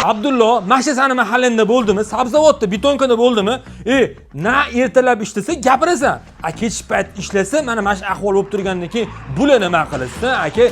Abdullo, masha sani mahallangda bo'ldimi? Sabzavotda, betonkada bo'ldimi? Na ertalab ishlasa gapirasan. Kech payt ishlasa, mana mash ahvol bo'lib turgandan keyin bula nima qilasiz, aka?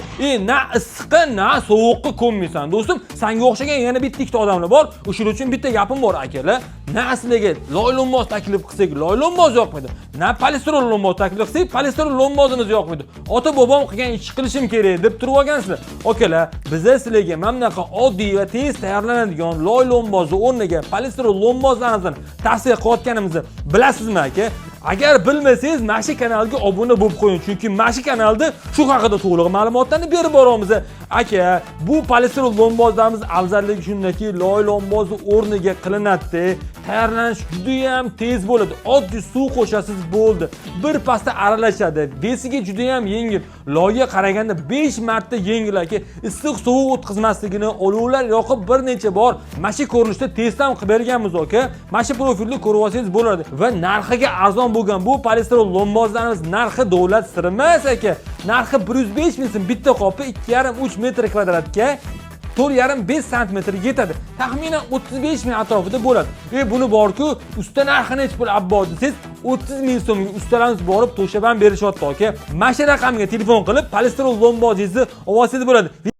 Na issiqqa, na sovuqqa ko'nmaysan. Do'stim, senga o'xshagan yana bitta ikkita odamlar bor. O'shuning uchun bitta gapim bor, akalar. Na asliga loylonmoz taklif qilsak, loylonmoz yo'qmaydi. Na polisterol lonmoz taklif qilsak, polisterol lonmozimiz yo'qmaydi. Ota bobom qilgan ish qilishim kerak deb turib olgansizlar. Akalar, biz sizlarga mana bunaqa oddiy va tez tayyorlanadigan loylonmozni o'rniga polisterol lonmozlarimizni tavsiya qilayotganimizni bilasizmi, aka? Agar bilmasangiz, mana shu kanalga obuna bo'lib qo'ying, chunki mana shu kanalda shu haqida to'liq ma'lumotlarni berib boramiz. Aka, bu polisterol lonmozlarimiz afzalligi shundaki, loylonmozni o'rniga qilinadi. Tayyorlanish juda ham tez bo'ladi. Oddiy suv qo'shasiz bo'ldi. Bir pasda aralashadi. Besiga juda ham yengil. Loyga qaraganda 5 marta yengil aka. Issiq sovuq o'tkazmasligini, olovlar yoqib bir necha bor mana shu ko'rinishda testdan qilib berganmiz aka. Mana shu profilni ko'rib olsangiz bo'ladi. Va narxiga arzon bo'lgan bu polisterol lonmozlarimiz narxi davlat siri emas aka. Narxi 105 ming so'm bitta qopi 2,5-3 metr kvadratga 4,5-5 sm yetadi. Taxminan 35 ming atrofida bo'ladi. Buni borku, usta narxini hech pul abbo desangiz 30 ming so'mga ustalarimiz borib to'shaban berishyapti aka. Mana shu raqamga telefon qilib polisterol lonmozingizni olsangiz bo'ladi.